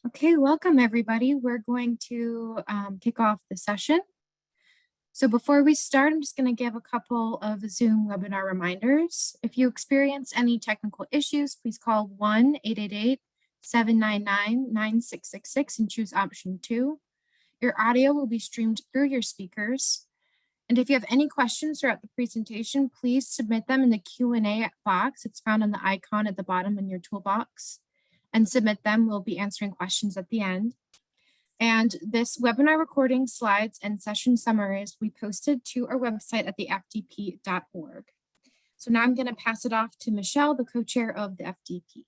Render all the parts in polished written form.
Okay, welcome everybody. We're going to kick off the session. So before we start, I'm just going to give a couple of Zoom webinar reminders. If you experience any technical issues, please call 1-888-799-9666 and choose option 2. Your audio will be streamed through your speakers. And if you have any questions throughout the presentation, please submit them in the Q&A box. It's found on the icon at the bottom in your toolbox. And submit them. We'll be answering questions at the end. And this webinar recording, slides, and session summaries we posted to our website at thefdp.org. So now I'm going to pass it off to Michelle, the co-chair of the FDP.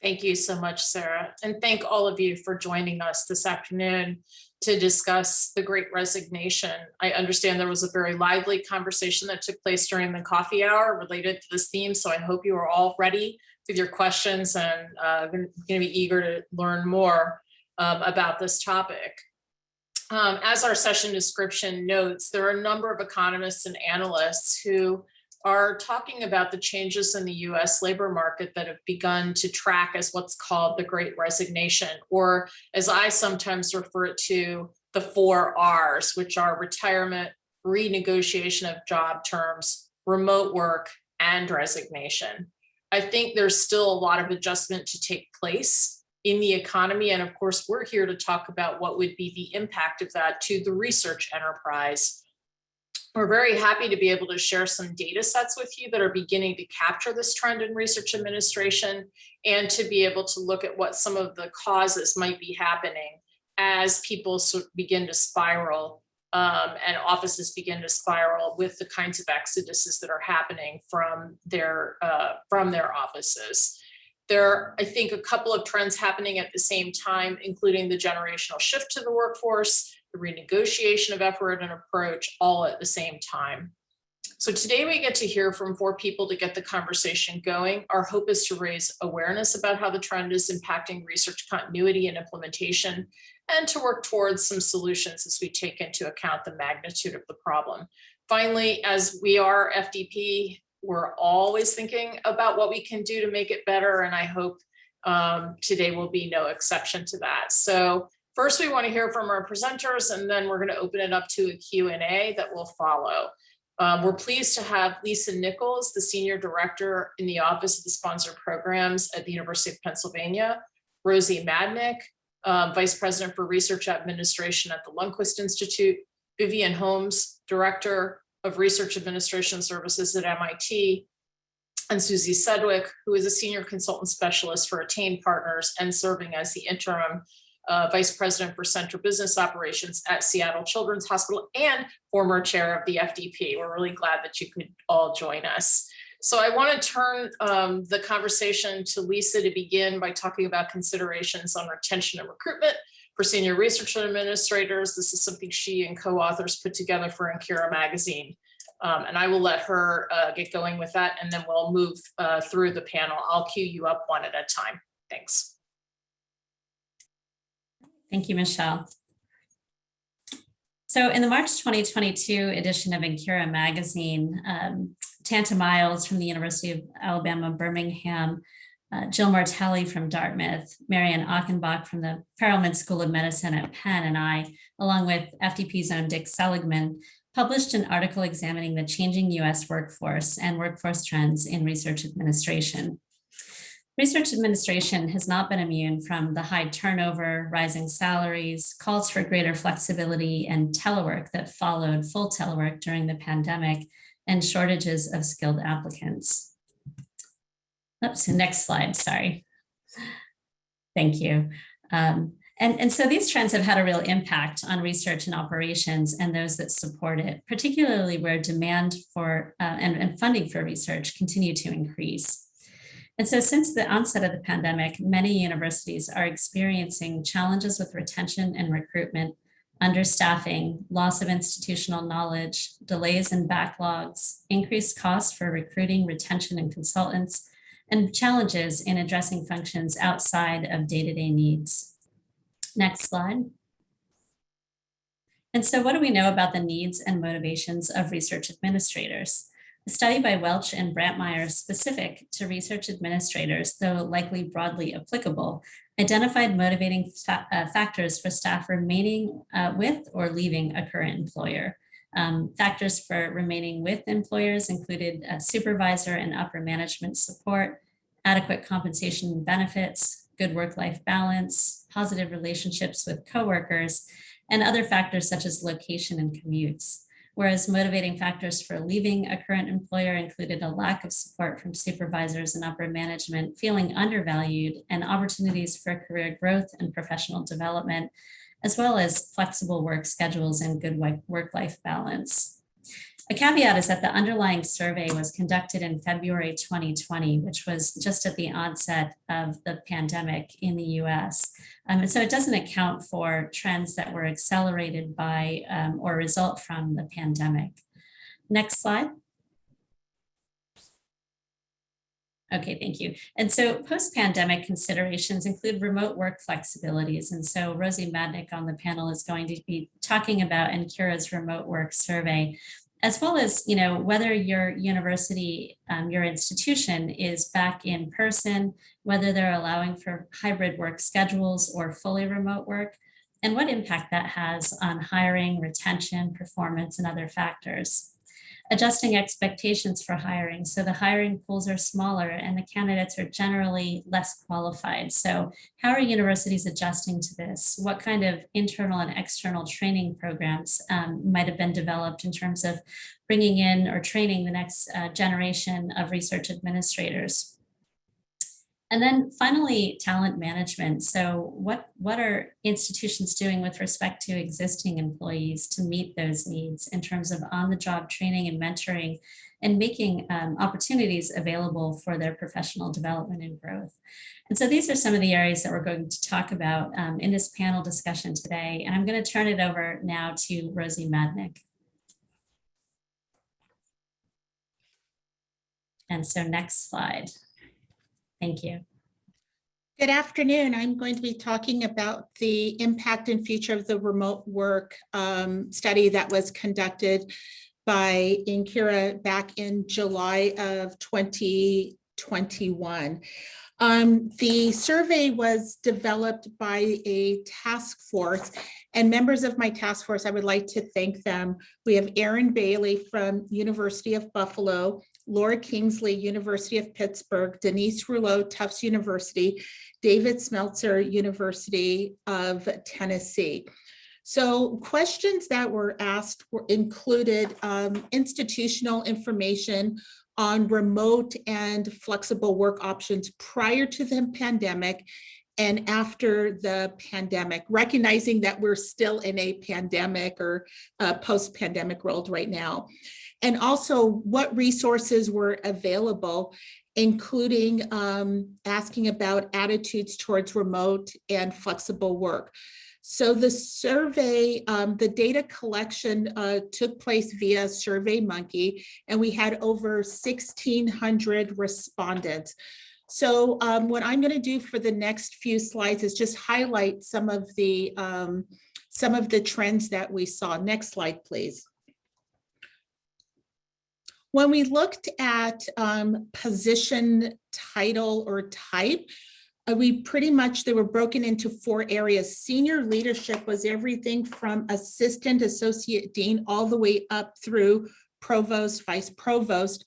Thank you so much, Sarah. And thank all of you for joining us this afternoon to discuss the Great Resignation. I understand there was a very lively conversation that took place during the coffee hour related to this theme. So I hope you are all ready with your questions and going to be eager to learn more about this topic. As our session description notes, there are a number of economists and analysts who are talking about the changes in the US labor market that have begun to track as what's called the Great Resignation, or as I sometimes refer to, the 4 R's, which are retirement, renegotiation of job terms, remote work, and resignation. I think there's still a lot of adjustment to take place in the economy. And of course, we're here to talk about what would be the impact of that to the research enterprise. We're very happy to be able to share some data sets with you that are beginning to capture this trend in research administration and to be able to look at what some of the causes might be happening as people begin to spiral and offices begin to spiral with the kinds of exoduses that are happening from their offices. There are, I think, a couple of trends happening at the same time, including the generational shift to the workforce, the renegotiation of effort and approach, all at the same time. So today we get to hear from 4 people to get the conversation going. Our hope is to raise awareness about how the trend is impacting research continuity and implementation, and to work towards some solutions as we take into account the magnitude of the problem. Finally, as we are FDP, we're always thinking about what we can do to make it better, and I hope today will be no exception to that. So first, we want to hear from our presenters, and then we're going to open it up to a Q&A that will follow. We're pleased to have Lisa Nichols, the Senior Director in the Office of the Sponsored Programs at the University of Pennsylvania, Rosie Madnick, Vice President for Research Administration at the Lundquist Institute, Vivian Holmes, Director of Research Administration Services at MIT, and Susie Sedgwick, who is a Senior Consultant Specialist for Attain Partners and serving as the Interim Vice President for Center Business Operations at Seattle Children's Hospital and former chair of the FDP. We're really glad that you could all join us. So I want to turn the conversation to Lisa to begin by talking about considerations on retention and recruitment for senior research administrators. This is something she and co-authors put together for Ankura magazine. And I will let her get going with that, and then we'll move through the panel. I'll cue you up one at a time. Thanks. Thank you, Michelle. So in the March 2022 edition of Ankura magazine, Tanta Miles from the University of Alabama, Birmingham, Jill Martelli from Dartmouth, Marianne Achenbach from the Perelman School of Medicine at Penn, and I, along with FDP's own Dick Seligman, published an article examining the changing US workforce and workforce trends in research administration. Research administration has not been immune from the high turnover, rising salaries, calls for greater flexibility, and telework that followed full telework during the pandemic, and shortages of skilled applicants. Oops, next slide, sorry. Thank you. And so these trends have had a real impact on research and operations and those that support it, particularly where demand for and funding for research continue to increase. And so since the onset of the pandemic, many universities are experiencing challenges with retention and recruitment, understaffing, loss of institutional knowledge, delays and backlogs, increased costs for recruiting, retention, and consultants, and challenges in addressing functions outside of day-to-day needs. Next slide. And so what do we know about the needs and motivations of research administrators? A study by Welch and Brantmeyer, specific to research administrators, though likely broadly applicable, identified motivating factors for staff remaining with or leaving a current employer. Factors for remaining with employers included supervisor and upper management support, adequate compensation and benefits, good work-life balance, positive relationships with coworkers, and other factors such as location and commutes. Whereas motivating factors for leaving a current employer included a lack of support from supervisors and upper management, feeling undervalued, and opportunities for career growth and professional development, as well as flexible work schedules and good work-life balance. A caveat is that the underlying survey was conducted in February 2020, which was just at the onset of the pandemic in the US. And so it doesn't account for trends that were accelerated by or result from the pandemic. Next slide. Okay, thank you. And so post-pandemic considerations include remote work flexibilities. And so Rosie Madnick on the panel is going to be talking about NCURA's remote work survey, as well as, whether your university, your institution is back in person, whether they're allowing for hybrid work schedules or fully remote work, and what impact that has on hiring, retention, performance, and other factors. Adjusting expectations for hiring. So the hiring pools are smaller and the candidates are generally less qualified. So how are universities adjusting to this? What kind of internal and external training programs might have been developed in terms of bringing in or training the next generation of research administrators? And then finally, talent management. So what are institutions doing with respect to existing employees to meet those needs in terms of on-the-job training and mentoring and making opportunities available for their professional development and growth? And so these are some of the areas that we're going to talk about in this panel discussion today. And I'm going to turn it over now to Rosie Madnick. And so next slide. Thank you. Good afternoon. I'm going to be talking about the impact and future of the remote work study that was conducted by NCURA back in July of 2021. The survey was developed by a task force, and members of my task force, I would like to thank them. We have Erin Bailey from University of Buffalo, Laura Kingsley, University of Pittsburgh, Denise Rouleau, Tufts University, David Smeltzer, University of Tennessee. So questions that were asked included institutional information on remote and flexible work options prior to the pandemic and after the pandemic, recognizing that we're still in a pandemic or post-pandemic world right now. And also what resources were available, including asking about attitudes towards remote and flexible work. So the survey, the data collection took place via SurveyMonkey, and we had over 1,600 respondents. So what I'm going to do for the next few slides is just highlight some of the trends that we saw. Next slide, please. When we looked at position title or type, they were broken into 4 areas. Senior leadership was everything from assistant, associate dean, all the way up through provost, vice provost.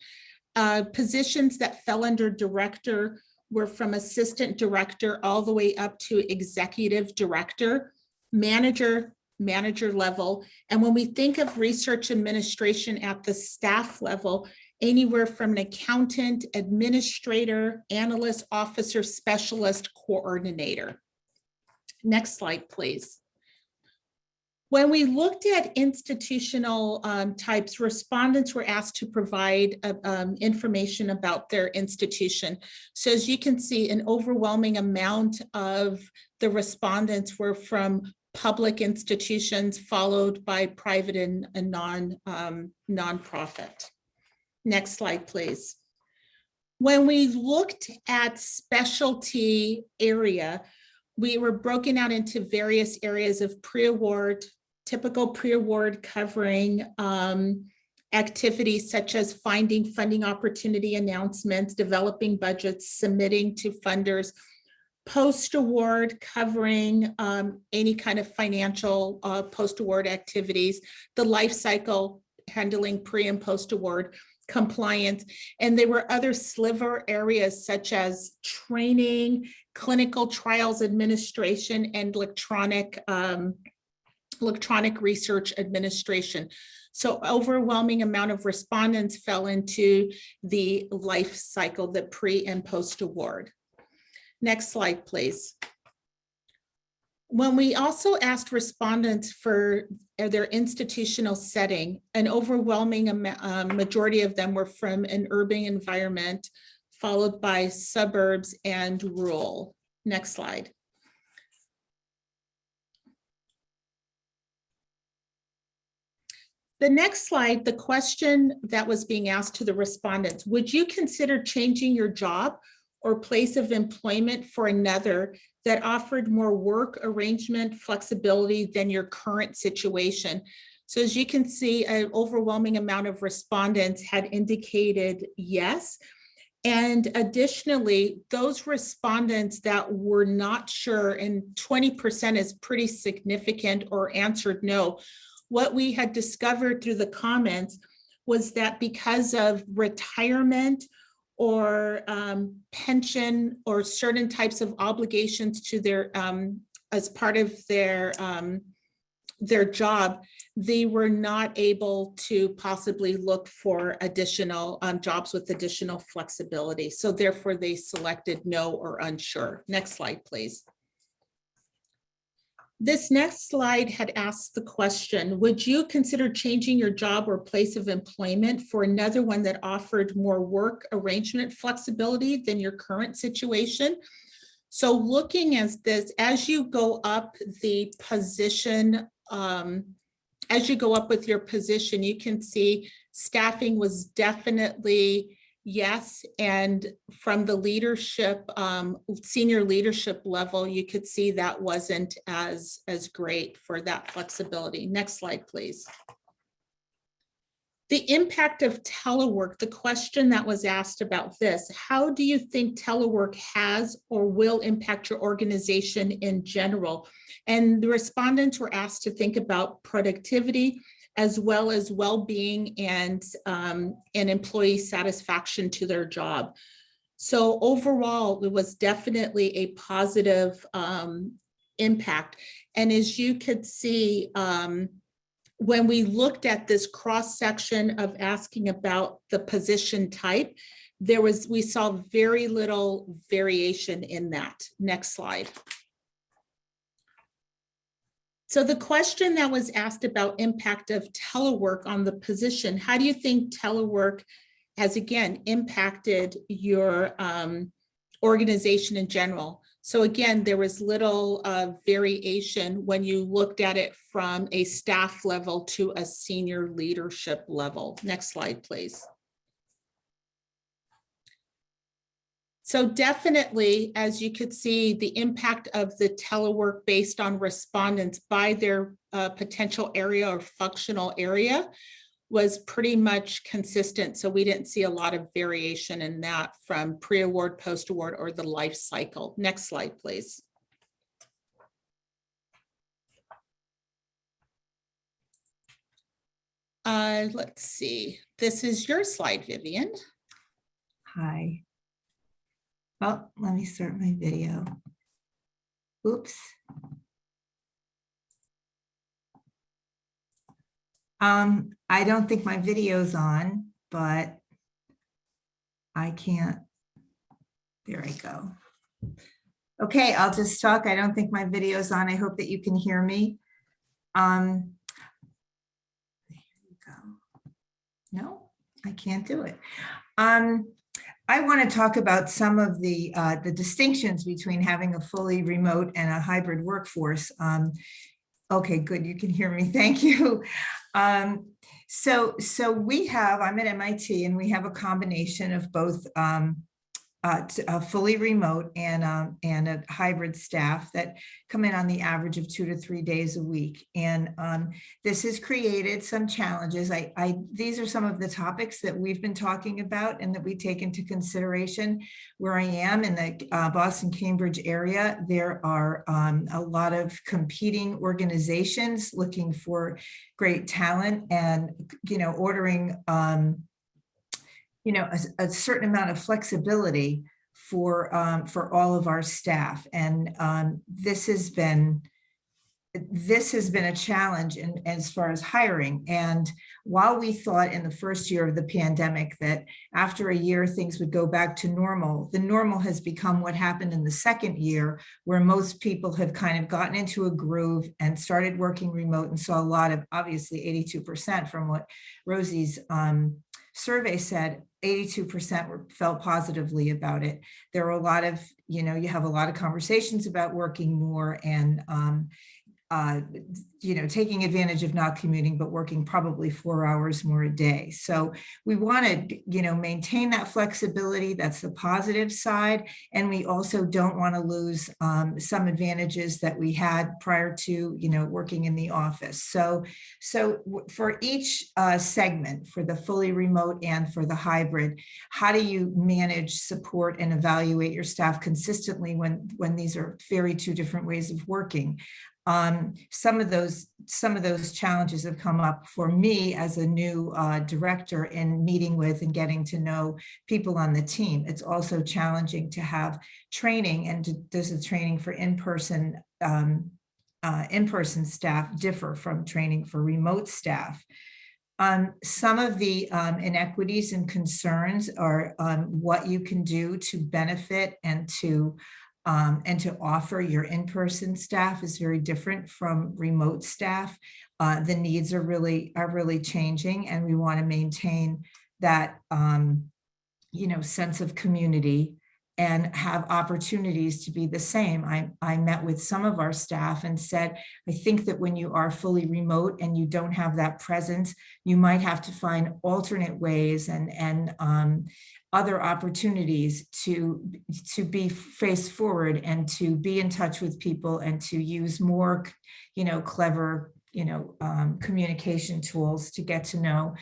Positions that fell under director were from assistant director all the way up to executive director, manager level. And when we think of research administration at the staff level, anywhere from an accountant, administrator, analyst, officer, specialist, coordinator. Next slide, please. When we looked at institutional types, respondents were asked to provide information about their institution. So as you can see, an overwhelming amount of the respondents were from public institutions, followed by private and nonprofit. Next slide, please. When we looked at specialty area, we were broken out into various areas of pre-award, typical pre-award covering activities such as finding funding opportunity announcements, developing budgets, submitting to funders, post-award covering any kind of financial post-award activities, the life cycle handling pre and post-award compliance. And there were other sliver areas such as training, clinical trials administration, and electronic research administration. So overwhelming amount of respondents fell into the life cycle, the pre and post award. Next slide, please. When we also asked respondents for their institutional setting, an overwhelming majority of them were from an urban environment, followed by suburbs and rural. Next slide. The next slide, the question that was being asked to the respondents, would you consider changing your job or place of employment for another that offered more work arrangement flexibility than your current situation? So as you can see, an overwhelming amount of respondents had indicated yes. And additionally, those respondents that were not sure, and 20% is pretty significant, or answered no, what we had discovered through the comments was that because of retirement or pension or certain types of obligations to their as part of their job, they were not able to possibly look for additional jobs with additional flexibility. So therefore they selected no or unsure. Next slide, please. This next slide had asked the question, would you consider changing your job or place of employment for another one that offered more work arrangement flexibility than your current situation? So looking at this, as you go up the position, as you go up with your position, you can see staffing was definitely yes, and from the leadership, senior leadership level, you could see that wasn't as great for that flexibility. Next slide, please. The impact of telework, the question that was asked about this, how do you think telework has or will impact your organization in general? And the respondents were asked to think about productivity, as well as well-being and employee satisfaction to their job. So overall, it was definitely a positive impact. And as you could see, when we looked at this cross-section of asking about the position type, we saw very little variation in that. Next slide. So the question that was asked about impact of telework on the position, how do you think telework has, again, impacted your organization in general? So again, there was little variation when you looked at it from a staff level to a senior leadership level. Next slide, please. So definitely, as you could see, the impact of the telework based on respondents by their potential area or functional area was pretty much consistent. So we didn't see a lot of variation in that from pre-award, post-award, or the life cycle. Next slide, please. Let's see. This is your slide, Vivian. Hi. Well, let me start my video. Oops. I don't think my video's on, but I can't. There I go. Okay, I'll just talk. I don't think my video's on. I hope that you can hear me. There you go. No, I can't do it. I want to talk about some of the distinctions between having a fully remote and a hybrid workforce. Okay, good. You can hear me. Thank you. So we have, I'm at MIT, and we have a combination of both fully remote and a hybrid staff that come in on the average of 2 to 3 days a week. And this has created some challenges. These are some of the topics that we've been talking about and that we take into consideration. Where I am in the Boston, Cambridge area, there are a lot of competing organizations looking for great talent and, ordering a certain amount of flexibility for all of our staff. And this has been a challenge as far as hiring. And while we thought in the first year of the pandemic that after a year things would go back to normal, the normal has become what happened in the second year, where most people have kind of gotten into a groove and started working remote and saw a lot of, obviously 82% from what Rosie's survey said, 82% felt positively about it. There are a lot of, you have a lot of conversations about working more and taking advantage of not commuting, but working probably 4 hours more a day. So we want to, maintain that flexibility. That's the positive side. And we also don't want to lose some advantages that we had prior to, working in the office. So for each segment, for the fully remote and for the hybrid, how do you manage, support, and evaluate your staff consistently when these are very two different ways of working? Some of those challenges have come up for me as a new director in meeting with and getting to know people on the team. It's also challenging to have training, and does the training for in-person staff differ from training for remote staff? Some of the inequities and concerns are what you can do to benefit and to offer your in-person staff is very different from remote staff. The needs are really changing, and we want to maintain that sense of community and have opportunities to be the same. I met with some of our staff and said, I think that when you are fully remote and you don't have that presence, you might have to find alternate ways and other opportunities to be face forward and to be in touch with people and to use more, clever, communication tools to get to know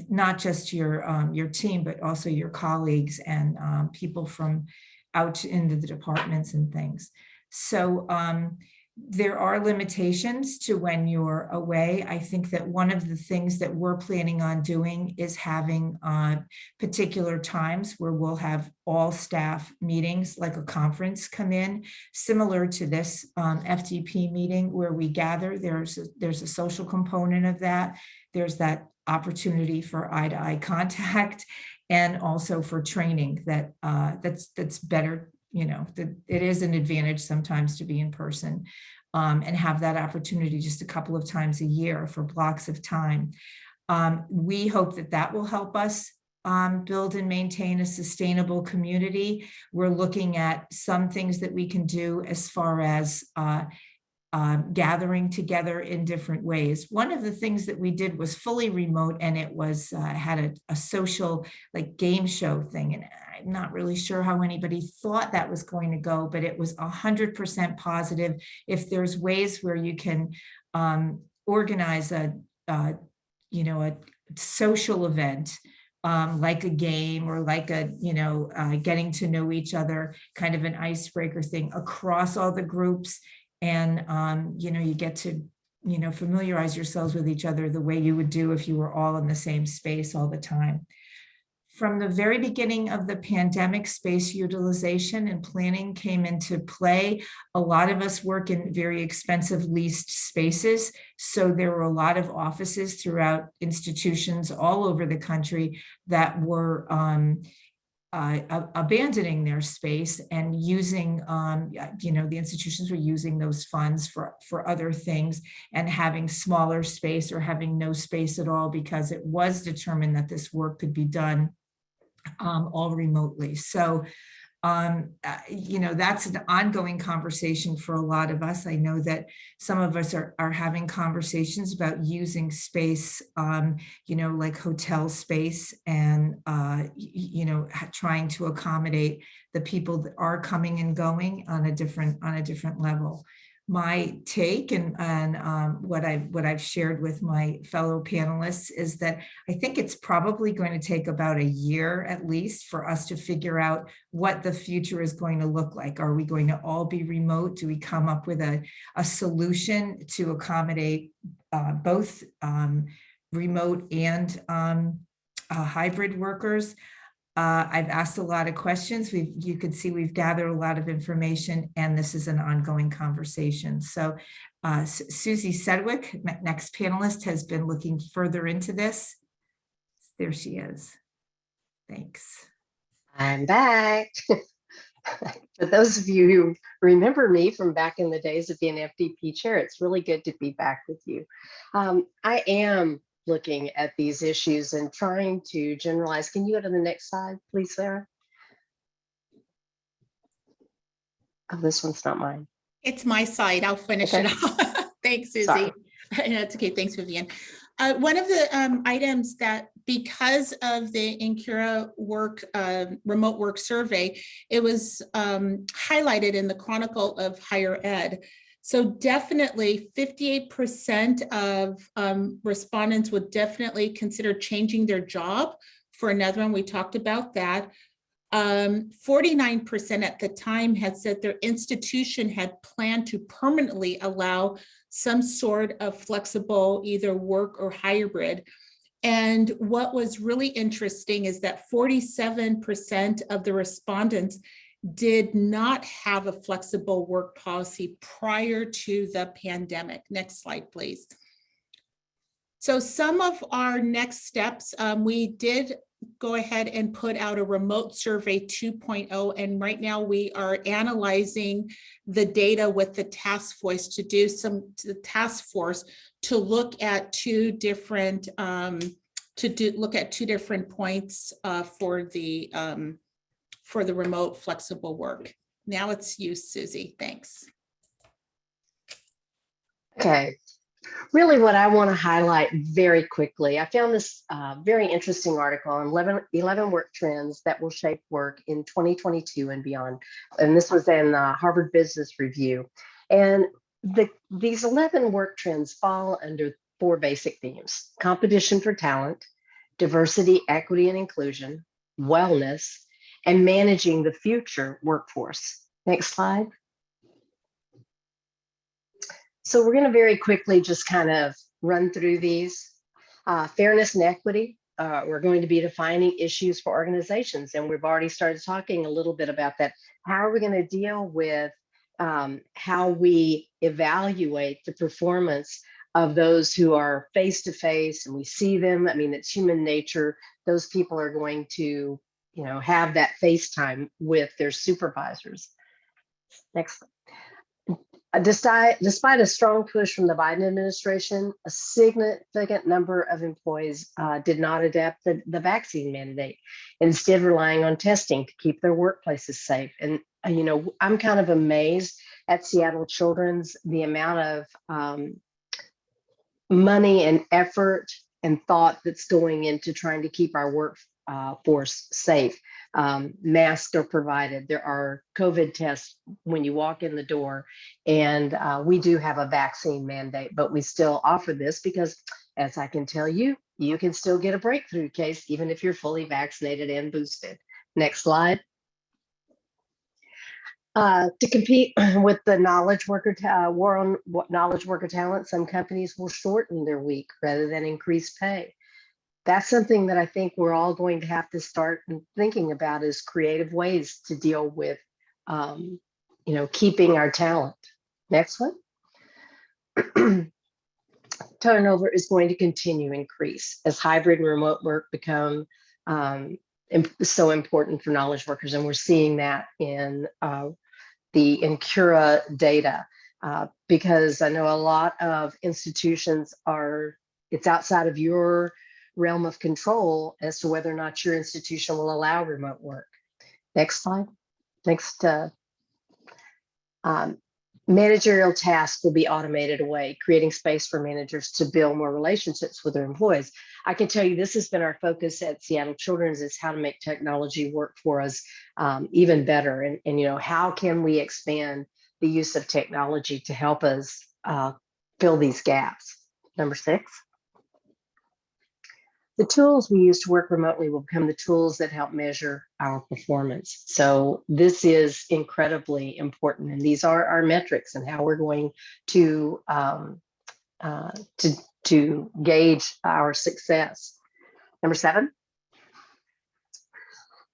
not just your team, but also your colleagues and people from out into the departments and things. So there are limitations to when you're away. I think that one of the things that we're planning on doing is having particular times where we'll have all staff meetings, like a conference, come in, similar to this FTP meeting where we gather. There's a social component of that. There's that opportunity for eye-to-eye contact, and also for training that's better. It is an advantage sometimes to be in person and have that opportunity just a couple of times a year for blocks of time. We hope that will help us build and maintain a sustainable community. We're looking at some things that we can do as far as gathering together in different ways. One of the things that we did was fully remote, and it was had a social game show thing. And I'm not really sure how anybody thought that was going to go, but it was 100% positive. If there's ways where you can organize a social event, like a game or like getting to know each other, kind of an icebreaker thing across all the groups. And, you get to, familiarize yourselves with each other the way you would do if you were all in the same space all the time. From the very beginning of the pandemic, space utilization and planning came into play. A lot of us work in very expensive leased spaces. So there were a lot of offices throughout institutions all over the country that were abandoning their space and using, the institutions were using those funds for other things and having smaller space or having no space at all, because it was determined that this work could be done all remotely. So You know, that's an ongoing conversation for a lot of us. I know that some of us are having conversations about using space, you know, like hotel space, and you know, trying to accommodate the people that are coming and going on a different level. My take and what I've shared with my fellow panelists is that I think it's probably going to take about a year at least for us to figure out what the future is going to look like. Are we going to all be remote? Do we come up with a solution to accommodate both remote and hybrid workers? I've asked a lot of questions. You can see we've gathered a lot of information, and this is an ongoing conversation. So Susie Sedgwick, next panelist, has been looking further into this. There she is. Thanks. I'm back. For those of you who remember me from back in the days of being FDP chair, it's really good to be back with you. I am looking at these issues and trying to generalize. Can you go to the next slide, please, Sarah? Oh, this one's not mine. It's my side. I'll finish it off. Thanks, Susie. Sorry. That's okay. Thanks, Vivian. One of the items that, because of the Incura remote work survey, it was highlighted in the Chronicle of Higher Ed. So definitely 58% of respondents would definitely consider changing their job for another one. We talked about that. 49% at the time had said their institution had planned to permanently allow some sort of flexible either work or hybrid. And what was really interesting is that 47% of the respondents did not have a flexible work policy prior to the pandemic. Next slide, please. So some of our next steps, we did go ahead and put out a remote survey 2.0, and right now we are analyzing the data with the task force to do to look at two different points for the remote flexible work. Now it's you, Susie. Thanks. Okay. Really what I want to highlight very quickly, I found this very interesting article on 11 work trends that will shape work in 2022 and beyond. And this was in Harvard Business Review. And these 11 work trends fall under 4 basic themes: competition for talent, diversity, equity, and inclusion, wellness, and managing the future workforce. Next slide. So we're going to very quickly just kind of run through these. Fairness and equity, we're going to be defining issues for organizations, and we've already started talking a little bit about that. How are we going to deal with how we evaluate the performance of those who are face-to-face and we see them? I mean, it's human nature. Those people are going to, you know, have that face time with their supervisors. Next. Despite a strong push from the Biden administration, a significant number of employees did not adapt the vaccine mandate, instead relying on testing to keep their workplaces safe. And, you know, I'm kind of amazed at Seattle Children's, the amount of money and effort and thought that's going into trying to keep our workforce safe. Masks are provided. There are COVID tests when you walk in the door, and we do have a vaccine mandate, but we still offer this because, as I can tell you, you can still get a breakthrough case even if you're fully vaccinated and boosted. Next slide. To compete with the war on knowledge worker talent, some companies will shorten their week rather than increase pay. That's something that I think we're all going to have to start thinking about, is creative ways to deal with, you know, keeping our talent. Next one. Turnover is going to continue to increase as hybrid and remote work become so important for knowledge workers. And we're seeing that in the Incura data, because I know a lot of institutions it's outside of your realm of control as to whether or not your institution will allow remote work. Next slide. Next, managerial tasks will be automated away, creating space for managers to build more relationships with their employees. I can tell you this has been our focus at Seattle Children's, is how to make technology work for us even better. And you know, how can we expand the use of technology to help us fill these gaps? Number 6. The tools we use to work remotely will become the tools that help measure our performance. So this is incredibly important, and these are our metrics and how we're going to gauge our success. Number 7,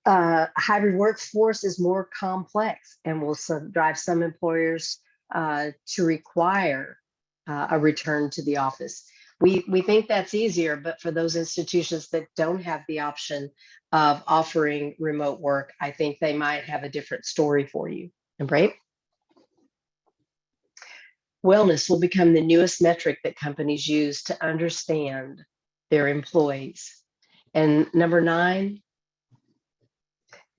hybrid workforce is more complex and will drive some employers to require a return to the office. We think that's easier, but for those institutions that don't have the option of offering remote work, I think they might have a different story for you. Number 8, wellness will become the newest metric that companies use to understand their employees. And number 9,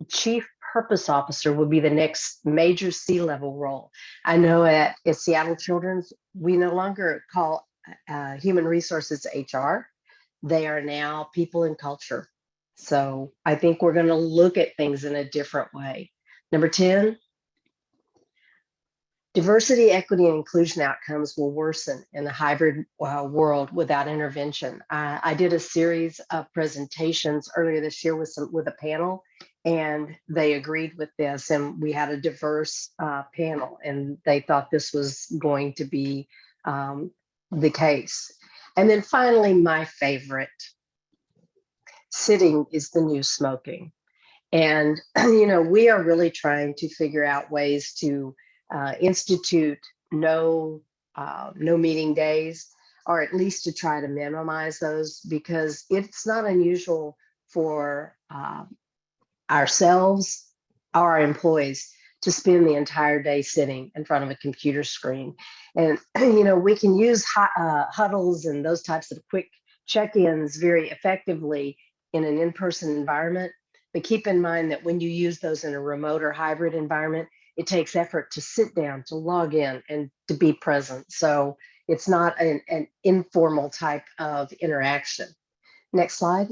chief purpose officer will be the next major C-level role. I know at Seattle Children's, we no longer call human resources HR. They are now people and culture. So I think we're going to look at things in a different way. Number 10, diversity, equity, and inclusion outcomes will worsen in the hybrid world without intervention. I did a series of presentations earlier this year with a panel, and they agreed with this, and we had a diverse panel, and they thought this was going to be the case. And then finally, my favorite, sitting is the new smoking. And, you know, we are really trying to figure out ways to institute no meeting days, or at least to try to minimize those, because it's not unusual for ourselves or our employees to spend the entire day sitting in front of a computer screen. And, you know, we can use huddles and those types of quick check-ins very effectively in an in-person environment. But keep in mind that when you use those in a remote or hybrid environment, it takes effort to sit down, to log in, and to be present. So it's not an informal type of interaction. Next slide.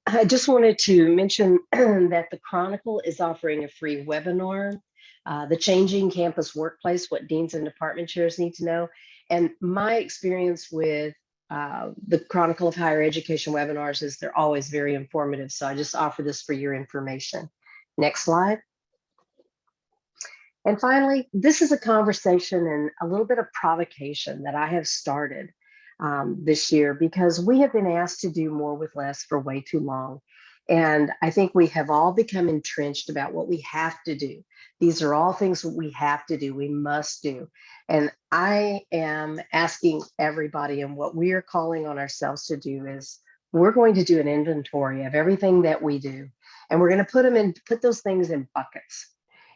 I just wanted to mention that the Chronicle is offering a free webinar, The Changing Campus Workplace, What Deans and Department Chairs Need to Know. And my experience with the Chronicle of Higher Education webinars is they're always very informative. So I just offer this for your information. Next slide. And finally, this is a conversation and a little bit of provocation that I have started this year, because we have been asked to do more with less for way too long. And I think we have all become entrenched about what we have to do. These are all things that we have to do, we must do. And I am asking everybody, and what we are calling on ourselves to do is, we're going to do an inventory of everything that we do. And we're going to put those things in buckets.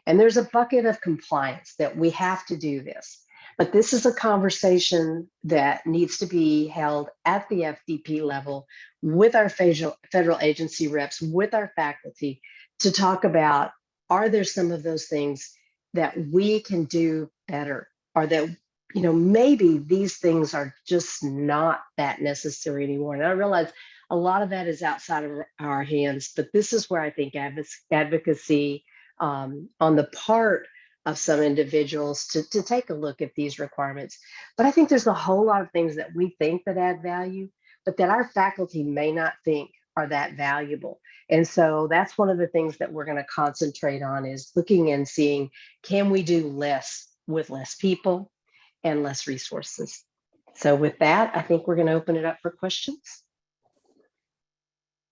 And there's a bucket of compliance that we have to do this. But this is a conversation that needs to be held at the FDP level with our federal agency reps, with our faculty, to talk about, are there some of those things that we can do better, or that, you know, maybe these things are just not that necessary anymore. And I realize a lot of that is outside of our hands, but this is where I think advocacy on the part of some individuals to take a look at these requirements. But I think there's a whole lot of things that we think that add value, but that our faculty may not think are that valuable. And so that's one of the things that we're going to concentrate on, is looking and seeing, can we do less with less people and less resources? So with that, I think we're going to open it up for questions.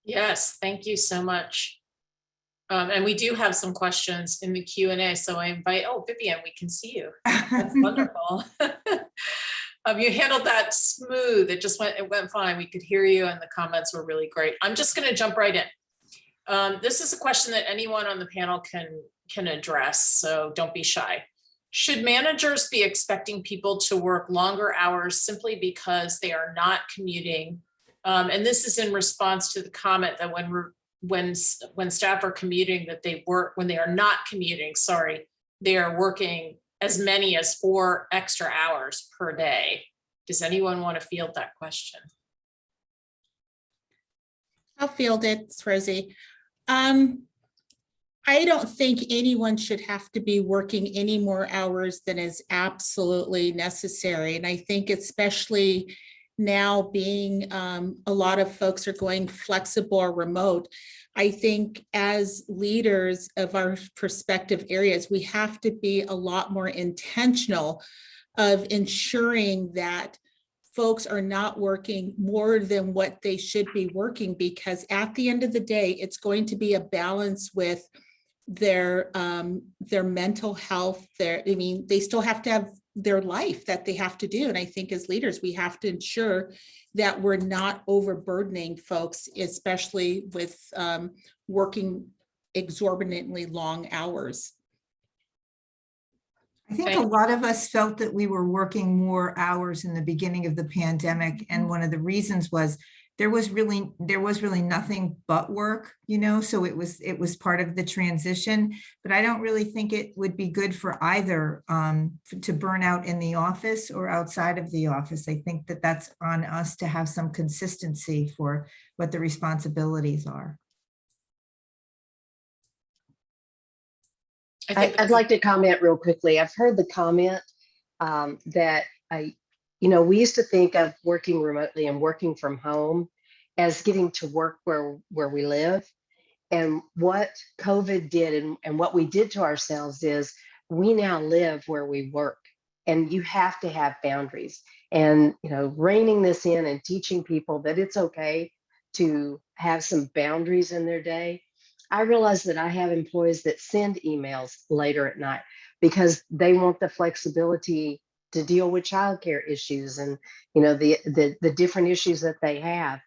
Yes, thank you so much. And we do have some questions in the Q&A, so I invite, oh, Vivian, we can see you. That's wonderful. You handled that smooth. It went fine. We could hear you, and the comments were really great. I'm just going to jump right in. This is a question that anyone on the panel can address, so don't be shy. Should managers be expecting people to work longer hours simply because they are not commuting? And this is in response to the comment that when when staff are commuting, that they work, when they are not commuting, sorry, they are working as many as 4 extra hours per day. Does anyone want to field that question? I'll field it, it's Rosie. I don't think anyone should have to be working any more hours than is absolutely necessary. And I think especially now being a lot of folks are going flexible or remote, I think as leaders of our respective areas, we have to be a lot more intentional of ensuring that folks are not working more than what they should be working, because at the end of the day, it's going to be a balance with their mental health. They still have to have their life that they have to do. And I think as leaders, we have to ensure that we're not overburdening folks, especially with working exorbitantly long hours. I think a lot of us felt that we were working more hours in the beginning of the pandemic. And one of the reasons was there was really nothing but work, so it was part of the transition. But I don't really think it would be good for either to burn out in the office or outside of the office. I think that that's on us to have some consistency for what the responsibilities are. I'd like to comment real quickly. I've heard the comment that we used to think of working remotely and working from home as getting to work where we live. And what COVID did and what we did to ourselves is we now live where we work, and you have to have boundaries. And, reining this in and teaching people that it's okay to have some boundaries in their day. I realize that I have employees that send emails later at night because they want the flexibility to deal with childcare issues and the different issues that they have.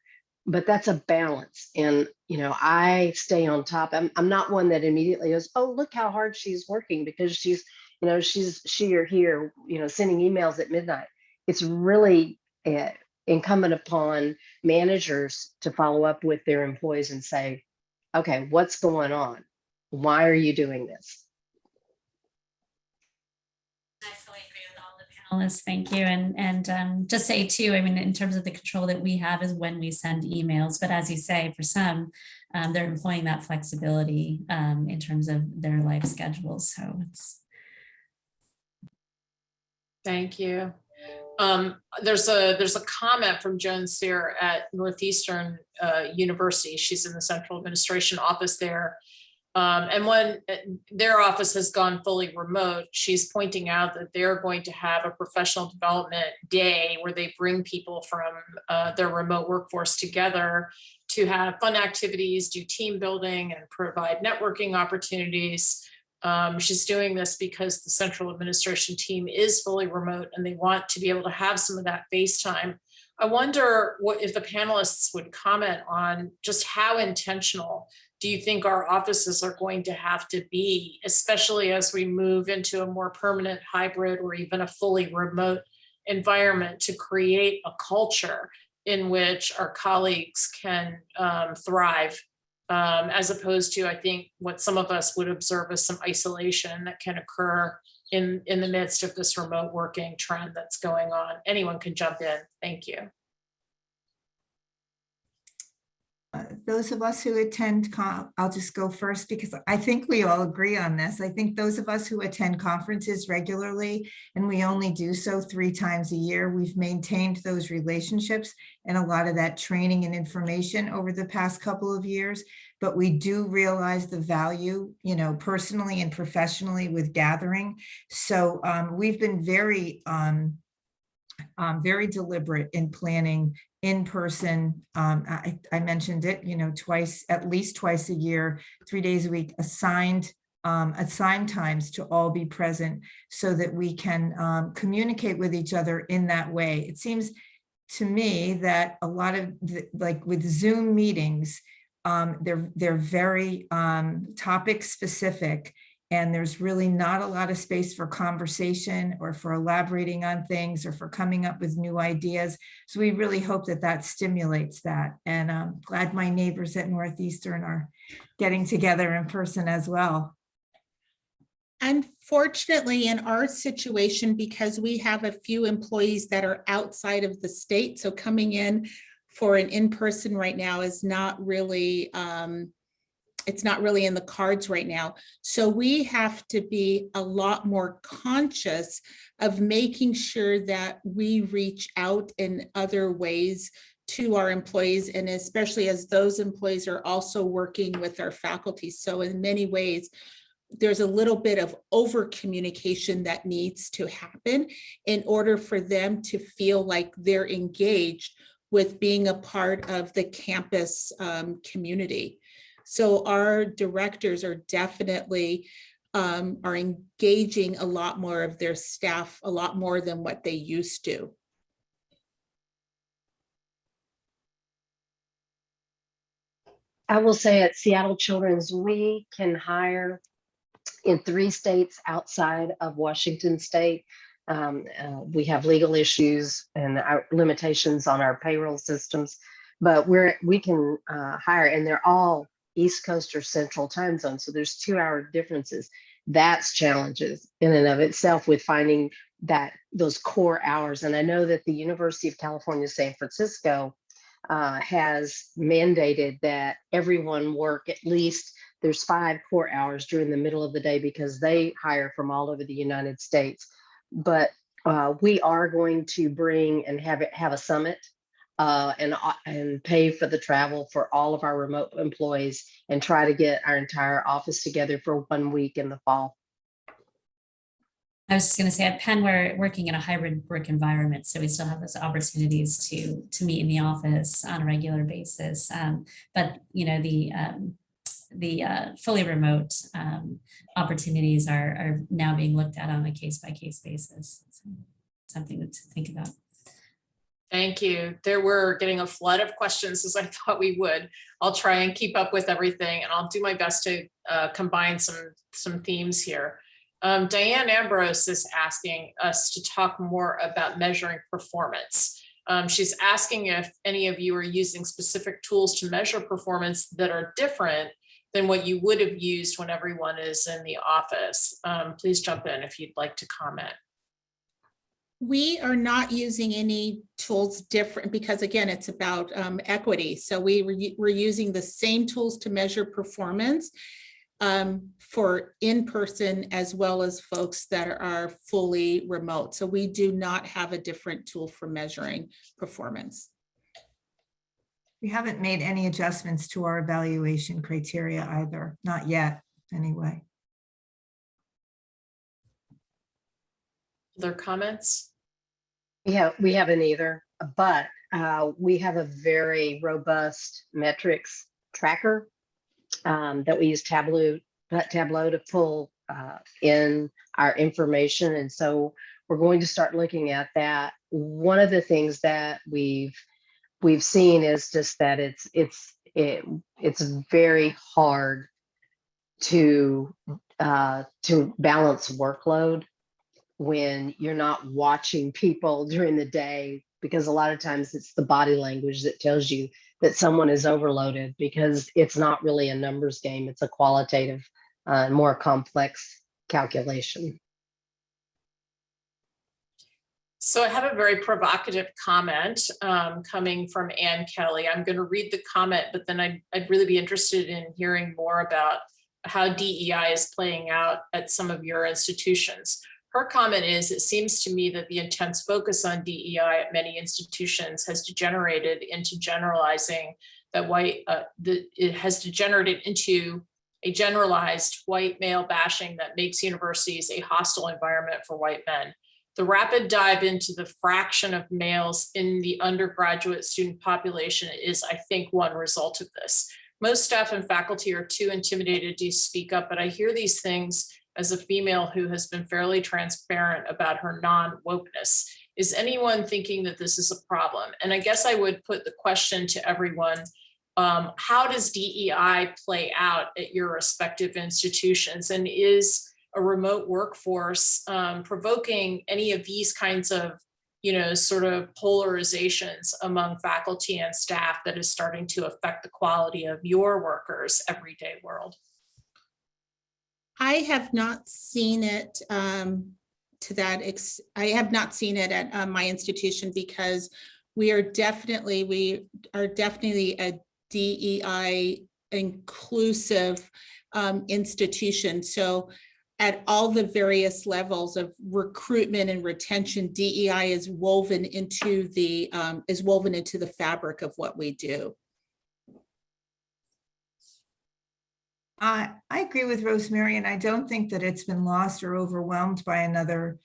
But that's a balance, and I stay on top. I'm not one that immediately goes, "Oh, look how hard she's working," because she or here sending emails at midnight. It's really incumbent upon managers to follow up with their employees and say, "Okay, what's going on? Why are you doing this?" I fully agree with all the panelists. Thank you. And just say too, in terms of the control that we have is when we send emails, but as you say, for some, they're employing that flexibility in terms of their life schedules. So it's. Thank you. There's a comment from Joan Sear at Northeastern University. She's in the central administration office there. And when their office has gone fully remote, she's pointing out that they're going to have a professional development day where they bring people from their remote workforce together to have fun activities, do team building, and provide networking opportunities. She's doing this because the central administration team is fully remote and they want to be able to have some of that face time. I wonder if the panelists would comment on just how intentional do you think our offices are going to have to be, especially as we move into a more permanent hybrid or even a fully remote environment, to create a culture in which our colleagues can thrive, as opposed to, I think, what some of us would observe as some isolation that can occur in the midst of this remote working trend that's going on. Anyone can jump in. Thank you. Those of us who attend, I'll just go first because I think we all agree on this. I think those of us who attend conferences regularly, and we only do so 3 times a year, we've maintained those relationships and a lot of that training and information over the past couple of years. But we do realize the value, personally and professionally with gathering. So we've been very deliberate in planning in person. I mentioned it, at least twice a year, 3 days a week, assigned times to all be present so that we can communicate with each other in that way. It seems to me that a lot of like with Zoom meetings, they're very topic specific. And there's really not a lot of space for conversation or for elaborating on things or for coming up with new ideas. So we really hope that that stimulates that. And I'm glad my neighbors at Northeastern are getting together in person as well. Unfortunately, in our situation, because we have a few employees that are outside of the state, so coming in for an in-person right now is not really, it's not really in the cards right now. So we have to be a lot more conscious of making sure that we reach out in other ways to our employees, and especially as those employees are also working with our faculty. So in many ways, there's a little bit of over communication that needs to happen in order for them to feel like they're engaged with being a part of the campus community. So our directors are definitely are engaging a lot more of their staff, a lot more than what they used to. I will say at Seattle Children's, we can hire in 3 states outside of Washington state. We have legal issues and our limitations on our payroll systems, but we can hire, and they're all East Coast or Central time zone. So there's 2-hour differences. That's challenges in and of itself with finding those core hours. And I know that the University of California, San Francisco has mandated that everyone work at least, there's 5 core hours during the middle of the day because they hire from all over the United States. But we are going to bring and have a summit and pay for the travel for all of our remote employees and try to get our entire office together for 1 week in the fall. I was just going to say at Penn, we're working in a hybrid work environment, so we still have those opportunities to meet in the office on a regular basis. But you know, the fully remote opportunities are now being looked at on a case-by-case basis. So something to think about. Thank you. There were getting a flood of questions as I thought we would. I'll try and keep up with everything, and I'll do my best to combine some themes here. Diane Ambrose is asking us to talk more about measuring performance. She's asking if any of you are using specific tools to measure performance that are different than what you would have used when everyone is in the office. Please jump in if you'd like to comment. We are not using any tools different because, again, it's about equity. So we're using the same tools to measure performance for in-person as well as folks that are fully remote. So we do not have a different tool for measuring performance. We haven't made any adjustments to our evaluation criteria either, not yet, anyway. Other comments? Yeah, we haven't either, but we have a very robust metrics tracker that we use Tableau to pull in our information. And so we're going to start looking at that. One of the things that we've seen is just that it's very hard to balance workload when you're not watching people during the day, because a lot of times it's the body language that tells you that someone is overloaded, because it's not really a numbers game. It's a qualitative, more complex calculation. So I have a very provocative comment coming from Ann Kelly. I'm going to read the comment, but then I'd really be interested in hearing more about how DEI is playing out at some of your institutions. Her comment is, it seems to me that the intense focus on DEI at many institutions has degenerated into generalizing that it has degenerated into a generalized white male bashing that makes universities a hostile environment for white men. The rapid dive into the fraction of males in the undergraduate student population is, I think, one result of this. Most staff and faculty are too intimidated to speak up, but I hear these things as a female who has been fairly transparent about her non-wokeness. Is anyone thinking that this is a problem? And I guess I would put the question to everyone, how does DEI play out at your respective institutions? And is a remote workforce provoking any of these kinds of, sort of polarizations among faculty and staff that is starting to affect the quality of your workers' everyday world? I have not seen it I have not seen it at my institution, because we are definitely a DEI inclusive institution. So at all the various levels of recruitment and retention, DEI is woven into the fabric of what we do. I agree with Rosemary, and I don't think that it's been lost or overwhelmed by another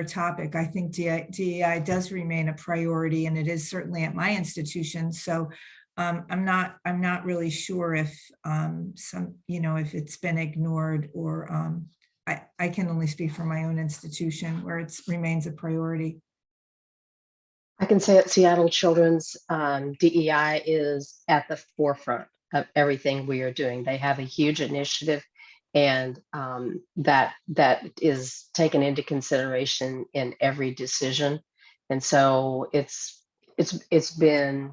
topic. I think DEI does remain a priority, and it is certainly at my institution. So I'm not really sure if if it's been ignored, or I can only speak for my own institution where it remains a priority. I can say at Seattle Children's, DEI is at the forefront of everything we are doing. They have a huge initiative, and that is taken into consideration in every decision. And so it's been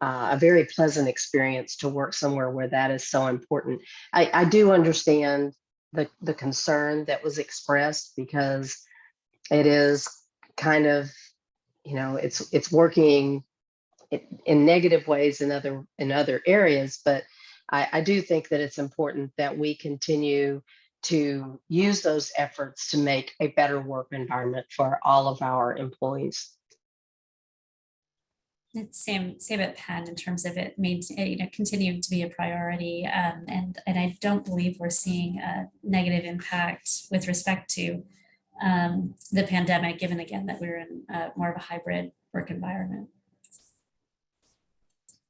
a very pleasant experience to work somewhere where that is so important. I do understand the concern that was expressed, because it is kind of, it's working in negative ways in other areas, but I do think that it's important that we continue to use those efforts to make a better work environment for all of our employees. It's same at Penn in terms of it continuing to be a priority, and I don't believe we're seeing a negative impact with respect to the pandemic, given again that we're in more of a hybrid work environment.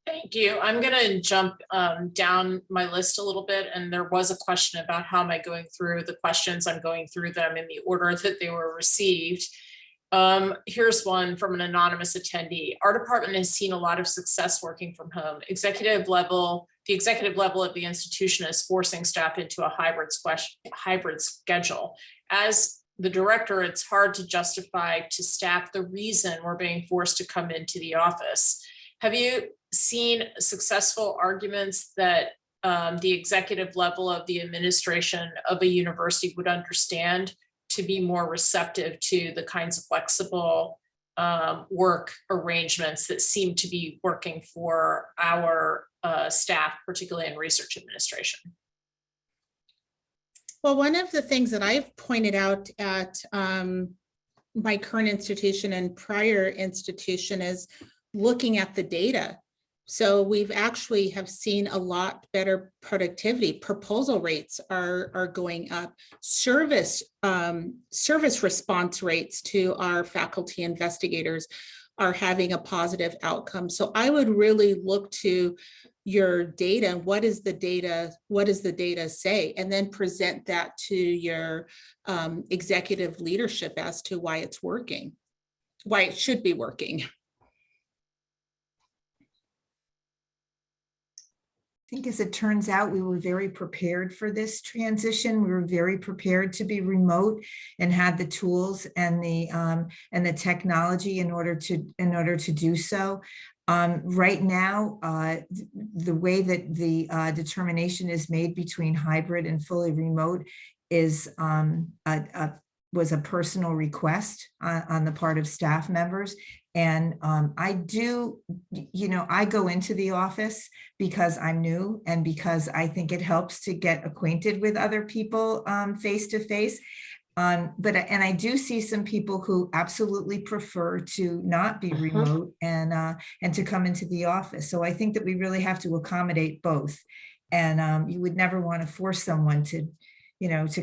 Thank you. I'm going to jump down my list a little bit. And there was a question about how am I going through the questions. I'm going through them in the order that they were received. Here's one from an anonymous attendee. Our department has seen a lot of success working from home. The executive level of the institution is forcing staff into a hybrid schedule. As the director, it's hard to justify to staff the reason we're being forced to come into the office. Have you seen successful arguments that the executive level of the administration of a university would understand to be more receptive to the kinds of flexible work arrangements that seem to be working for our staff, particularly in research administration? Well, one of the things that I've pointed out at my current institution and prior institution is looking at the data. So we've actually have seen a lot better productivity. Proposal rates are going up. Service response rates to our faculty investigators are having a positive outcome. So I would really look to your data. What does the data say? And then present that to your executive leadership as to why it's working, why it should be working. I think as it turns out, we were very prepared for this transition. We were very prepared to be remote and had the tools and the technology in order to do so. Right now, the way that the determination is made between hybrid and fully remote is was a personal request on the part of staff members. And I go into the office because I'm new and because I think it helps to get acquainted with other people face to face. But I do see some people who absolutely prefer to not be remote and to come into the office. So I think that we really have to accommodate both. And you would never want to force someone to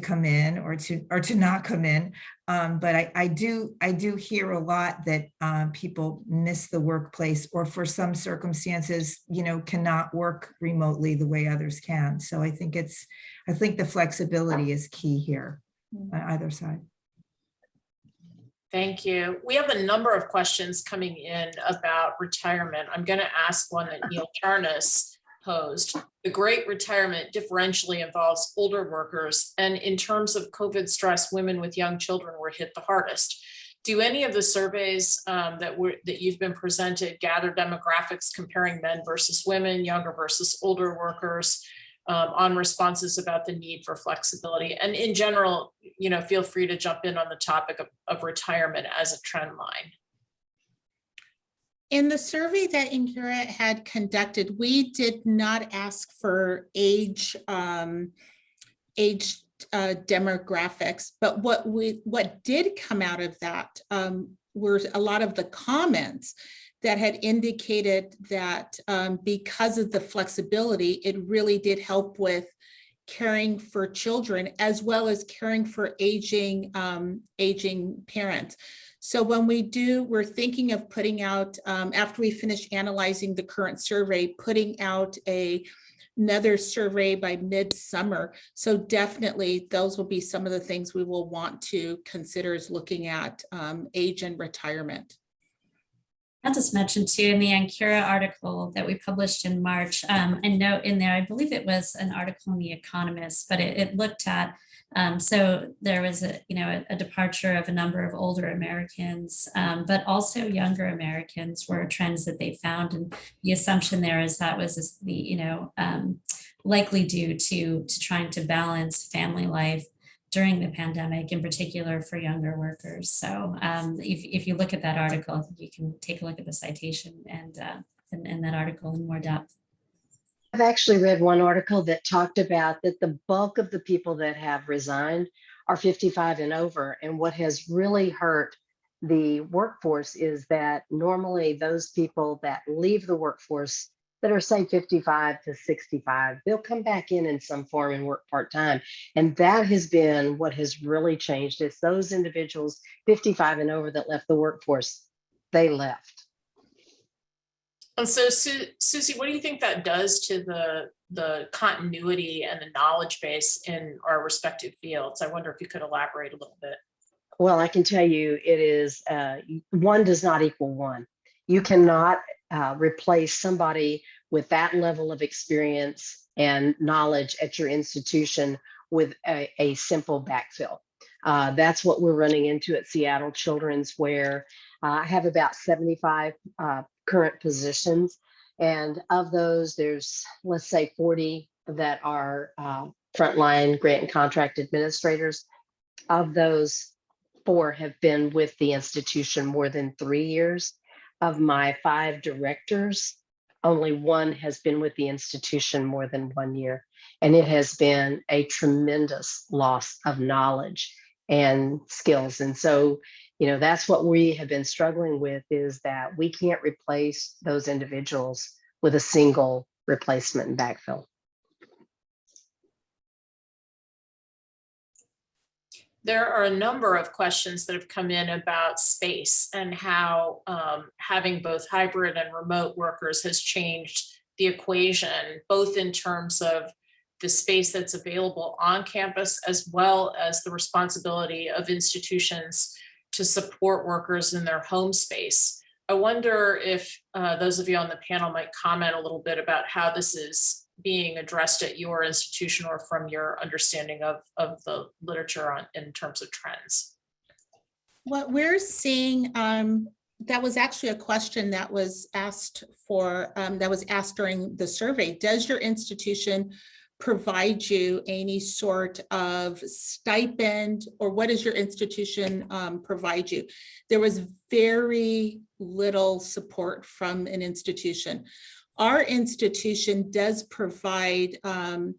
come in or to not come in. But I do hear a lot that people miss the workplace, or for some circumstances, cannot work remotely the way others can. So I think the flexibility is key here on either side. Thank you. We have a number of questions coming in about retirement. I'm going to ask one that Neil Charnas posed. The great retirement differentially involves older workers, and in terms of COVID stress, women with young children were hit the hardest. Do any of the surveys that you've been presented gather demographics comparing men versus women, younger versus older workers, on responses about the need for flexibility? And in general, feel free to jump in on the topic of retirement as a trend line. In the survey that Inkura had conducted, we did not ask for age demographics, but what did come out of that were a lot of the comments that had indicated that because of the flexibility, it really did help with caring for children as well as caring for aging parents. So when we're thinking of putting out, after we finish analyzing the current survey, putting out another survey by midsummer. So definitely those will be some of the things we will want to consider as looking at age and retirement. I'll just mention too, in the Ankura article that we published in March, a note in there, I believe it was an article in The Economist, but it looked at, so there was a departure of a number of older Americans, but also younger Americans were trends that they found. And the assumption there is that was likely due to trying to balance family life during the pandemic, in particular for younger workers. So if you look at that article, I think you can take a look at the citation and that article in more depth. I've actually read one article that talked about that the bulk of the people that have resigned are 55 and over. And what has really hurt the workforce is that normally those people that leave the workforce that are say 55 to 65, they'll come back in some form and work part-time. And that has been what has really changed. It's those individuals 55 and over that left the workforce, they left. And so Susie, what do you think that does to the continuity and the knowledge base in our respective fields? I wonder if you could elaborate a little bit. Well, I can tell you it is, one does not equal one. You cannot replace somebody with that level of experience and knowledge at your institution with a simple backfill. That's what we're running into at Seattle Children's, where I have about 75 current positions. And of those, there's, let's say, 40 that are frontline grant and contract administrators. Of those, 4 have been with the institution more than 3 years. Of my 5 directors, only 1 has been with the institution more than 1 year. And it has been a tremendous loss of knowledge and skills. And so, that's what we have been struggling with, is that we can't replace those individuals with a single replacement and backfill. There are a number of questions that have come in about space and how having both hybrid and remote workers has changed the equation, both in terms of the space that's available on campus, as well as the responsibility of institutions to support workers in their home space. I wonder if those of you on the panel might comment a little bit about how this is being addressed at your institution, or from your understanding of the literature in terms of trends. What we're seeing, that was actually a question that was asked during the survey. Does your institution provide you any sort of stipend, or what does your institution provide you? There was very little support from an institution. Our institution does provide a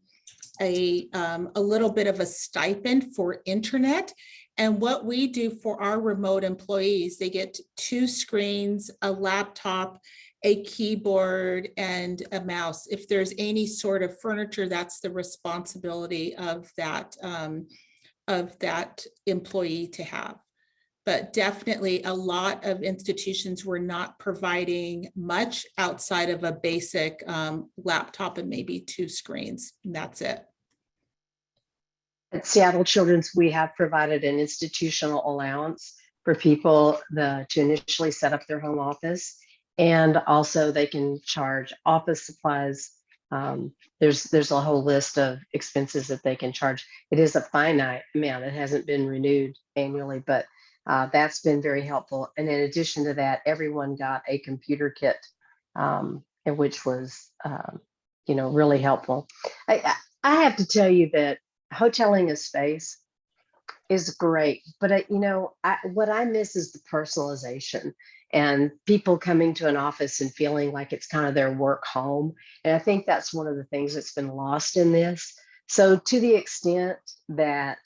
little bit of a stipend for internet. And what we do for our remote employees, they get 2 screens, a laptop, a keyboard, and a mouse. If there's any sort of furniture, that's the responsibility of that employee to have. But definitely a lot of institutions were not providing much outside of a basic laptop and maybe 2 screens, and that's it. At Seattle Children's, we have provided an institutional allowance for people to initially set up their home office. And also they can charge office supplies. There's a whole list of expenses that they can charge. It is a finite amount. It hasn't been renewed annually, but that's been very helpful. And in addition to that, everyone got a computer kit, which was, really helpful. I have to tell you that hoteling a space is great, but what I miss is the personalization and people coming to an office and feeling like it's kind of their work home. And I think that's one of the things that's been lost in this. So to the extent that,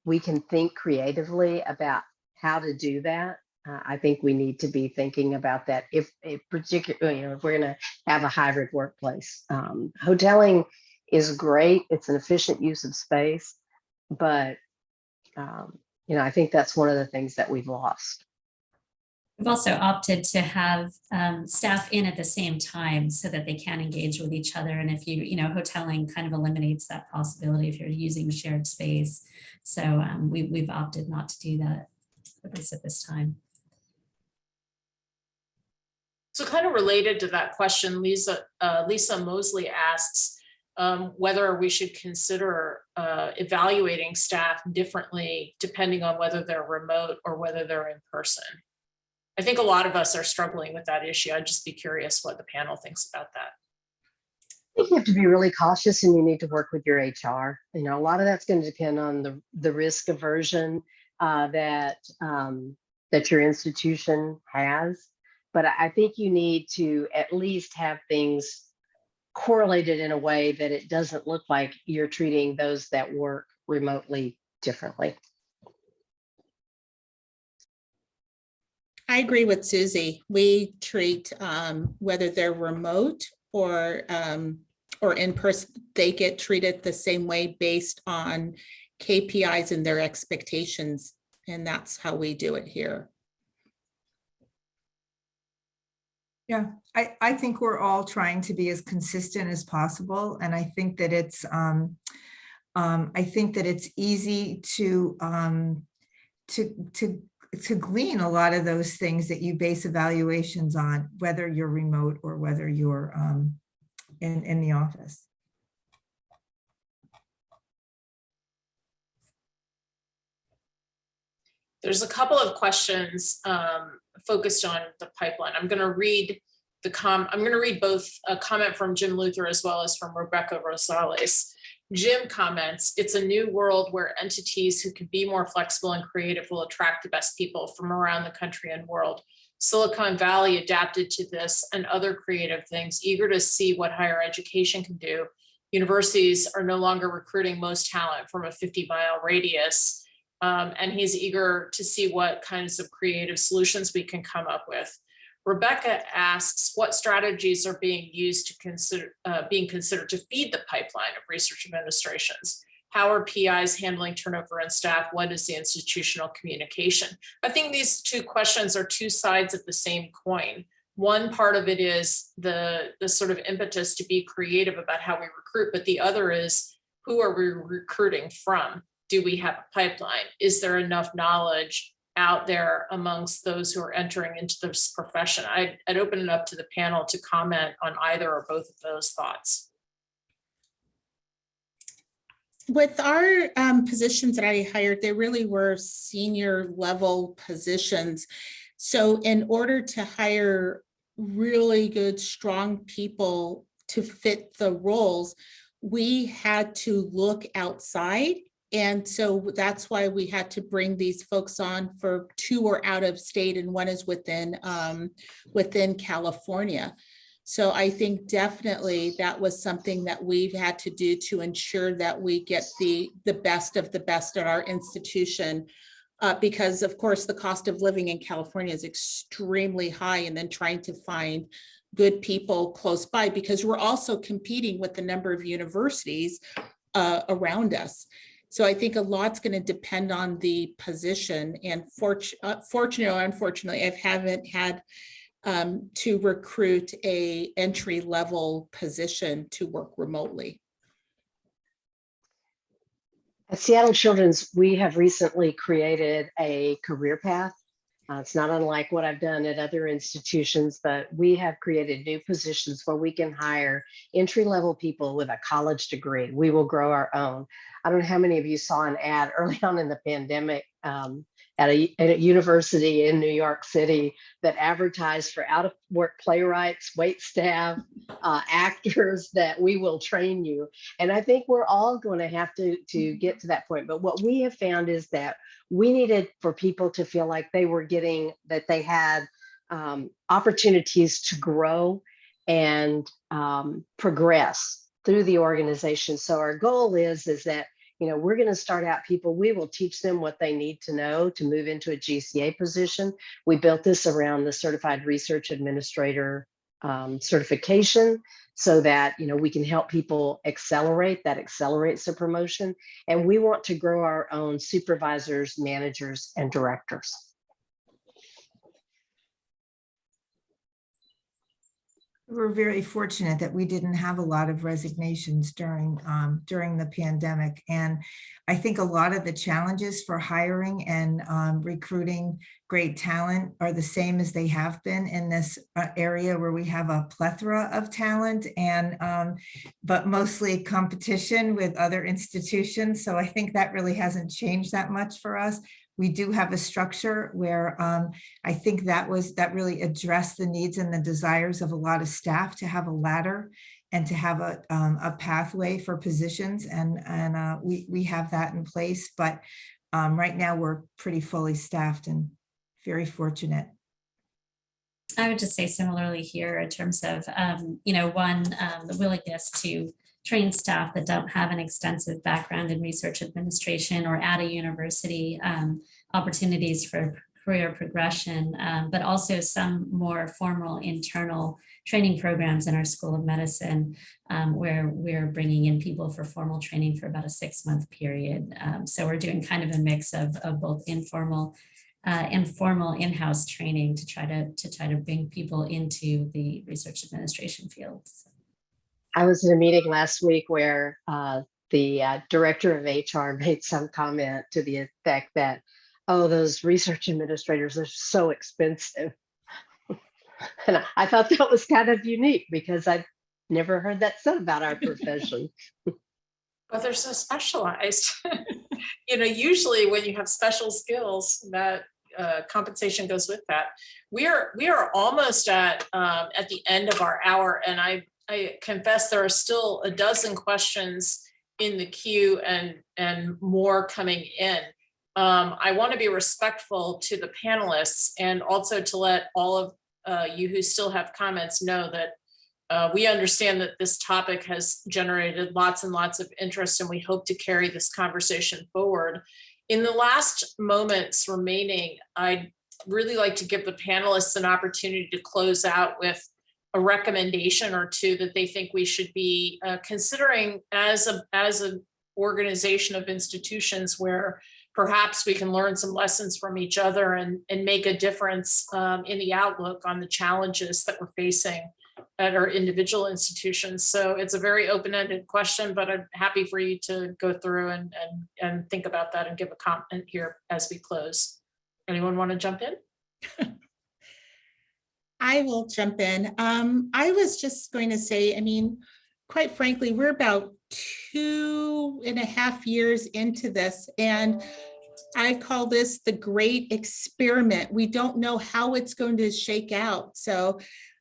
we can think creatively about how to do that, I think we need to be thinking about that if particularly, if we're going to have a hybrid workplace. Hoteling is great. It's an efficient use of space, but I think that's one of the things that we've lost. We've also opted to have staff in at the same time so that they can engage with each other. And if hoteling kind of eliminates that possibility if you're using shared space. So we've opted not to do that, at least at this time. So kind of related to that question, Lisa Mosley asks whether we should consider evaluating staff differently depending on whether they're remote or whether they're in person. I think a lot of us are struggling with that issue. I'd just be curious what the panel thinks about that. I think you have to be really cautious and you need to work with your HR. A lot of that's going to depend on the risk aversion that your institution has. But I think you need to at least have things correlated in a way that it doesn't look like you're treating those that work remotely differently. I agree with Susie. We treat whether they're remote or in person, they get treated the same way based on KPIs and their expectations. And that's how we do it here. Yeah, I think we're all trying to be as consistent as possible. And I think that it's easy to glean a lot of those things that you base evaluations on, whether you're remote or whether you're in the office. There's a couple of questions focused on the pipeline. I'm going to read both a comment from Jim Luther as well as from Rebecca Rosales. Jim comments, it's a new world where entities who can be more flexible and creative will attract the best people from around the country and world. Silicon Valley adapted to this and other creative things, eager to see what higher education can do. Universities are no longer recruiting most talent from a 50-mile radius. And he's eager to see what kinds of creative solutions we can come up with. Rebecca asks what strategies are being considered to feed the pipeline of research administrations. How are PIs handling turnover in staff? What is the institutional communication? I think these two questions are two sides of the same coin. One part of it is the sort of impetus to be creative about how we recruit, but the other is who are we recruiting from? Do we have a pipeline? Is there enough knowledge out there amongst those who are entering into this profession? I'd open it up to the panel to comment on either or both of those thoughts. With our positions that I hired, they really were senior level positions. So in order to hire really good, strong people to fit the roles, we had to look outside. And so that's why we had to bring these folks on. For two are out of state and one is within California. So I think definitely that was something that we've had to do to ensure that we get the best of the best at our institution. Because of course the cost of living in California is extremely high, and then trying to find good people close by, because we're also competing with the number of universities around us. So I think a lot's going to depend on the position, and fortunately or unfortunately, I haven't had to recruit a entry level position to work remotely. At Seattle Children's, we have recently created a career path. It's not unlike what I've done at other institutions, but we have created new positions where we can hire entry-level people with a college degree. We will grow our own. I don't know how many of you saw an ad early on in the pandemic at a university in New York City that advertised for out-of-work playwrights, wait staff, actors, that we will train you. And I think we're all going to have to get to that point. But what we have found is that we needed for people to feel like they were getting, that they had opportunities to grow and progress through the organization. So our goal is that, you know, we're going to start out people, we will teach them what they need to know to move into a GCA position. We built this around the Certified Research Administrator certification, so that, you know, we can help people accelerate, that accelerates the promotion. And we want to grow our own supervisors, managers, and directors. We're very fortunate that we didn't have a lot of resignations during the pandemic. And I think a lot of the challenges for hiring and recruiting great talent are the same as they have been in this area where we have a plethora of talent, and but mostly competition with other institutions. So I think that really hasn't changed that much for us. We do have a structure where I think that really addressed the needs and the desires of a lot of staff to have a ladder and to have a pathway for positions, and we have that in place. But right now we're pretty fully staffed and very fortunate. I would just say similarly here in terms of, you know, the willingness to train staff that don't have an extensive background in research administration or at a university, opportunities for career progression, but also some more formal internal training programs in our School of Medicine, where we're bringing in people for formal training for about a 6-month period. So we're doing kind of a mix of both informal and formal in-house training to try to bring people into the research administration field. I was in a meeting last week where the director of HR made some comment to the effect that, oh, those research administrators are so expensive. And I thought that was kind of unique because I've never heard that said about our profession. But they're so specialized. You know, usually when you have special skills, that compensation goes with that. We are almost at the end of our hour, and I confess there are still a dozen questions in the queue and more coming in. I want to be respectful to the panelists and also to let all of you who still have comments know that we understand that this topic has generated lots and lots of interest, and we hope to carry this conversation forward. In the last moments remaining, I'd really like to give the panelists an opportunity to close out with a recommendation or two that they think we should be considering as an organization of institutions where perhaps we can learn some lessons from each other and make a difference in the outlook on the challenges that we're facing at our individual institutions. So it's a very open-ended question, but I'm happy for you to go through and think about that and give a comment here as we close. Anyone want to jump in? I will jump in. I was just going to say, I mean, quite frankly, we're about 2.5 years into this, and I call this the great experiment. We don't know how it's going to shake out. So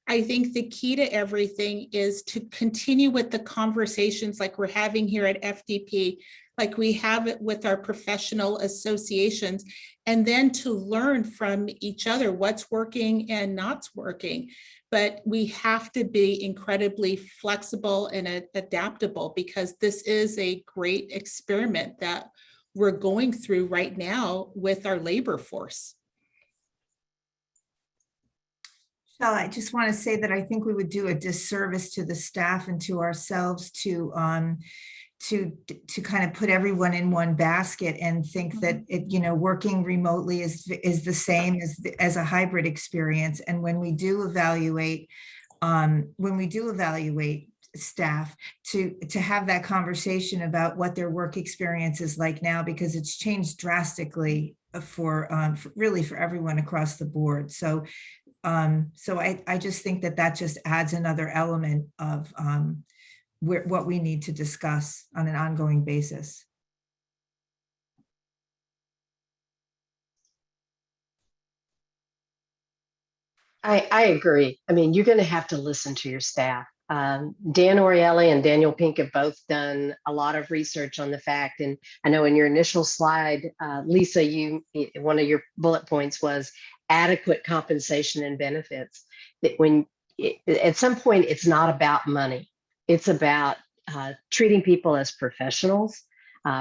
I think the key to everything is to continue with the conversations like we're having here at FDP, like we have it with our professional associations, and then to learn from each other what's working and not working. But we have to be incredibly flexible and adaptable, because this is a great experiment that we're going through right now with our labor force. So I just want to say that I think we would do a disservice to the staff and to ourselves to kind of put everyone in one basket and think that working remotely is the same as a hybrid experience. And when we do evaluate staff to have that conversation about what their work experience is like now, because it's changed drastically for really for everyone across the board. So I just think that just adds another element of what we need to discuss on an ongoing basis. I agree. I mean, you're going to have to listen to your staff. Dan Orielli and Daniel Pink have both done a lot of research on the fact. And I know in your initial slide, Lisa, one of your bullet points was adequate compensation and benefits. That at some point, it's not about money. It's about treating people as professionals,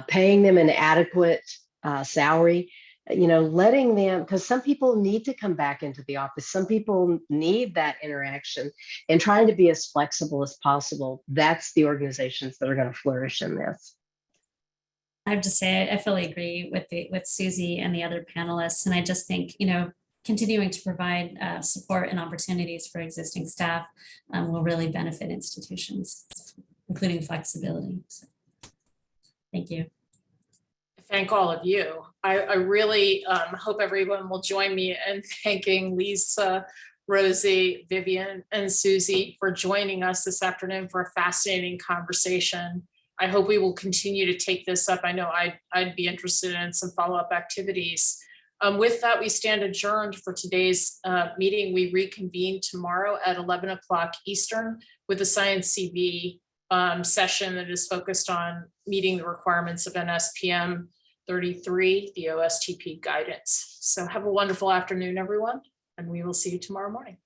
paying them an adequate salary, letting them, because some people need to come back into the office. Some people need that interaction, and trying to be as flexible as possible. That's the organizations that are going to flourish in this. I have to say, I fully agree with Susie and the other panelists. And I just think, continuing to provide support and opportunities for existing staff will really benefit institutions, including flexibility. So, thank you. Thank all of you. I really hope everyone will join me in thanking Lisa, Rosie, Vivian, and Susie for joining us this afternoon for a fascinating conversation. I hope we will continue to take this up. I know I'd be interested in some follow-up activities. With that, we stand adjourned for today's meeting. We reconvene tomorrow at 11 o'clock Eastern with a Science CV session that is focused on meeting the requirements of NSPM 33, the OSTP guidance. So have a wonderful afternoon, everyone, and we will see you tomorrow morning.